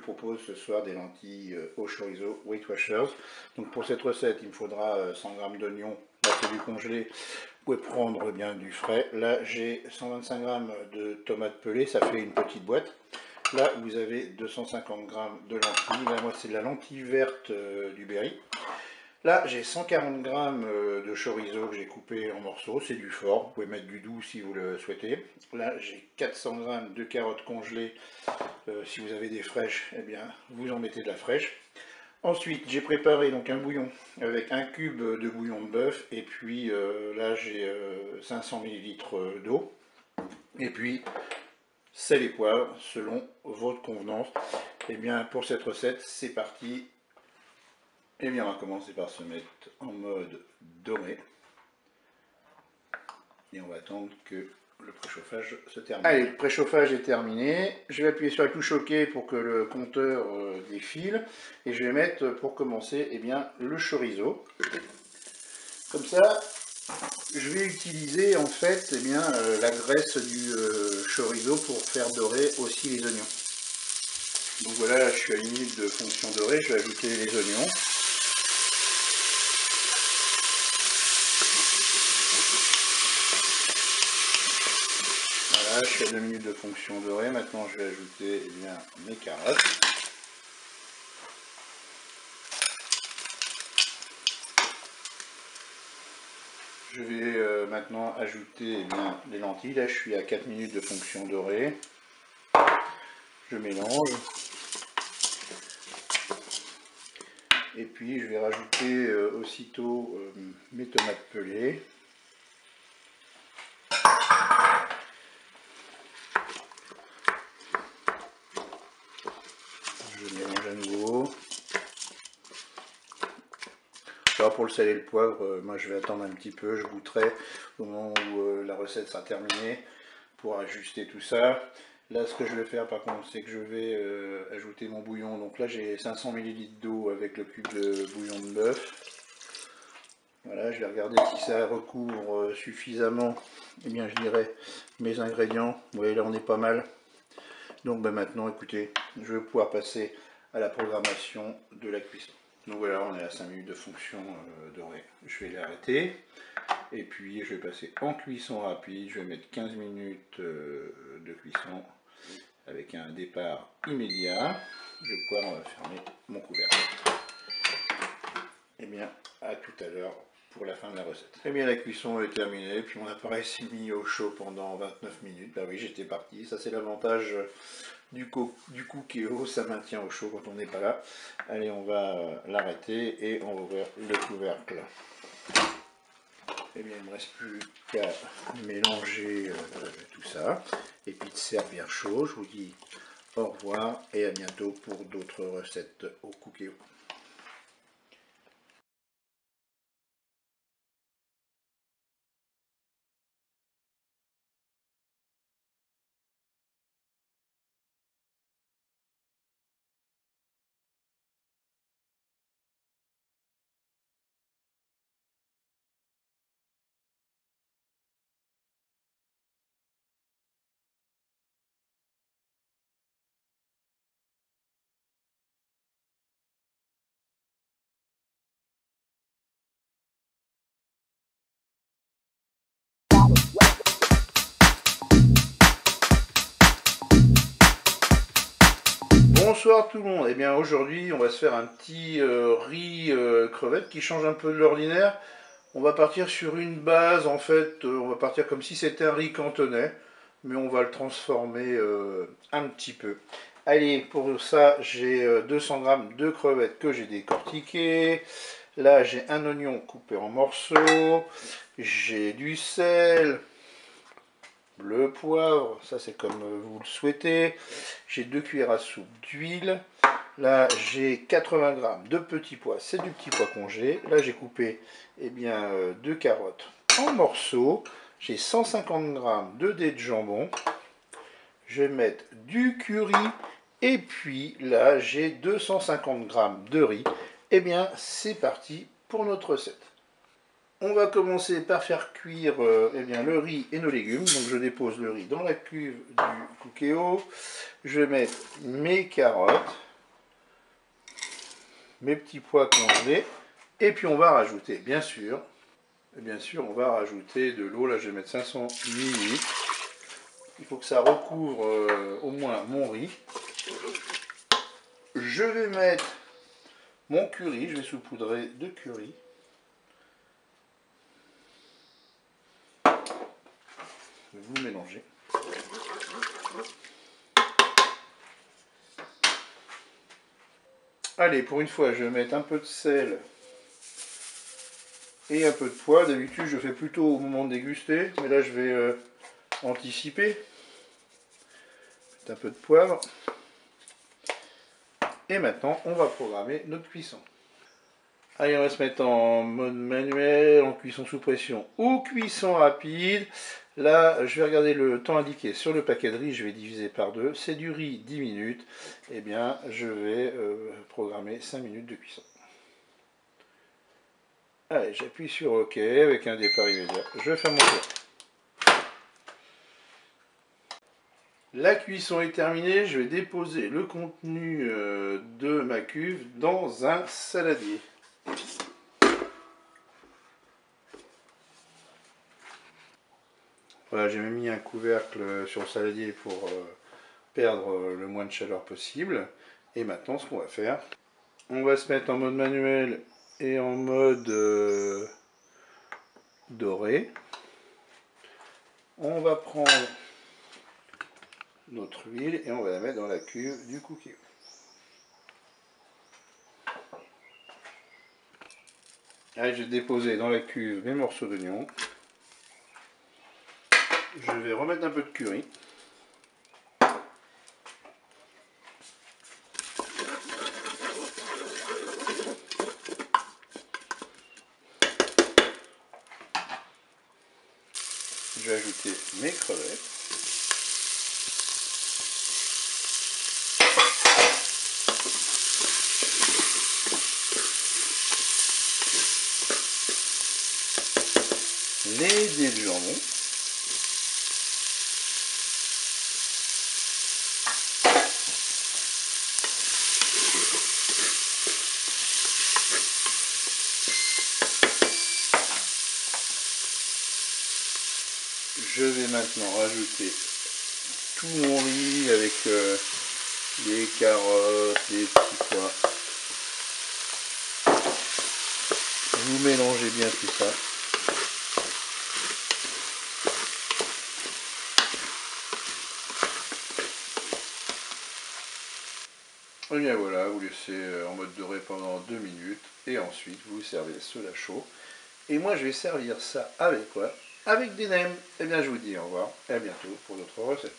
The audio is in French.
propose ce soir des lentilles au chorizo Weight Watchers. Donc pour cette recette, il me faudra 100 g d'oignons, là c'est du congelé. Vous pouvez prendre bien du frais. Là j'ai 125 g de tomates pelées, ça fait une petite boîte. Là vous avez 250 g de lentilles. Là moi c'est de la lentille verte du Berry. Là j'ai 140 g de chorizo que j'ai coupé en morceaux, c'est du fort, vous pouvez mettre du doux si vous le souhaitez. Là j'ai 400 g de carottes congelées, si vous avez des fraîches, eh bien vous en mettez de la fraîche. Ensuite j'ai préparé donc un bouillon avec un cube de bouillon de bœuf et puis là j'ai 500 ml d'eau et puis sel et poivre selon votre convenance. Et bien pour cette recette c'est parti. Et bien on va commencer par se mettre en mode doré et on va attendre que le préchauffage se termine. Allez, le préchauffage est terminé. Je vais appuyer sur la touche OK pour que le compteur défile et je vais mettre pour commencer eh bien, le chorizo. Comme ça, je vais utiliser en fait eh bien, la graisse du chorizo pour faire dorer aussi les oignons. Donc voilà, je suis à 1 minute de fonction dorée, je vais ajouter les oignons. Voilà, je suis à 2 minutes de fonction dorée. Maintenant, je vais ajouter eh bien, mes carottes. Je vais maintenant ajouter eh bien, les lentilles. Là, je suis à 4 minutes de fonction dorée. Je mélange. Et puis, je vais rajouter aussitôt mes tomates pelées. Je mélange à nouveau. Alors pour le sel et le poivre, moi je vais attendre un petit peu, je goûterai au moment où la recette sera terminée pour ajuster tout ça. Là ce que je vais faire par contre c'est que je vais ajouter mon bouillon. Donc là j'ai 500 ml d'eau avec le cube de bouillon de bœuf. Voilà, je vais regarder si ça recouvre suffisamment, eh bien je dirais mes ingrédients. Vous voyez là on est pas mal. Donc ben, maintenant écoutez, je vais pouvoir passer à la programmation de la cuisson. Donc voilà, on est à 5 minutes de fonction dorée. Je vais l'arrêter. Et puis je vais passer en cuisson rapide. Je vais mettre 15 minutes de cuisson avec un départ immédiat. Je vais pouvoir fermer mon couvercle. Et bien, à tout à l'heure pour la fin de la recette. Et bien la cuisson est terminée. Puis mon appareil s'est mis au chaud pendant 29 minutes. Bah oui, j'étais parti. Ça c'est l'avantage du Cookéo, ça maintient au chaud quand on n'est pas là. Allez, on va l'arrêter et on va ouvrir le couvercle. Et bien, il ne me reste plus qu'à mélanger tout ça et puis de servir chaud. Je vous dis au revoir et à bientôt pour d'autres recettes au Cookéo. Bonsoir tout le monde, et bien aujourd'hui on va se faire un petit riz crevette qui change un peu de l'ordinaire. On va partir sur une base en fait, on va partir comme si c'était un riz cantonais, mais on va le transformer un petit peu. Allez, pour ça j'ai 200 g de crevettes que j'ai décortiquées. Là j'ai un oignon coupé en morceaux, j'ai du sel, le poivre, ça c'est comme vous le souhaitez. J'ai 2 cuillères à soupe d'huile. Là j'ai 80 g de petits pois, c'est du petit pois congelé. Là j'ai coupé eh bien, 2 carottes en morceaux. J'ai 150 g de dés de jambon. Je vais mettre du curry. Et puis là j'ai 250 g de riz. Et bien c'est parti pour notre recette. On va commencer par faire cuire eh bien, le riz et nos légumes. Donc je dépose le riz dans la cuve du Cookéo. Je vais mettre mes carottes. mes petits pois congelés. Et puis on va rajouter, bien sûr, on va rajouter de l'eau. Là, je vais mettre 500 ml. Il faut que ça recouvre au moins mon riz. Je vais mettre mon curry, je vais saupoudrer de curry. Vous mélangez. Allez, pour une fois, je vais mettre un peu de sel et un peu de poivre. D'habitude, je fais plutôt au moment de déguster, mais là, je vais anticiper. Un peu de poivre. Et maintenant, on va programmer notre cuisson. Allez, on va se mettre en mode manuel, en cuisson sous pression ou cuisson rapide. Là, je vais regarder le temps indiqué sur le paquet de riz, je vais diviser par 2. C'est du riz 10 minutes. Eh bien, je vais programmer 5 minutes de cuisson. Allez, j'appuie sur OK avec un départ immédiat. Je ferme mon feu. La cuisson est terminée, je vais déposer le contenu de ma cuve dans un saladier. Voilà, j'ai même mis un couvercle sur le saladier pour perdre le moins de chaleur possible. Et maintenant, ce qu'on va faire, on va se mettre en mode manuel et en mode doré. On va prendre notre huile et on va la mettre dans la cuve du cookie. Allez, j'ai déposé dans la cuve mes morceaux d'oignon. Je vais remettre un peu de curry. Je vais ajouter mes crevettes. Les dés de jambon. Je vais maintenant rajouter tout mon riz avec les carottes, les petits pois. Vous mélangez bien tout ça. Et bien voilà, vous laissez en mode doré pendant 2 minutes et ensuite vous servez cela chaud. Et moi je vais servir ça avec quoi? Avec des nems. Et bien je vous dis au revoir et à bientôt pour d'autres recettes.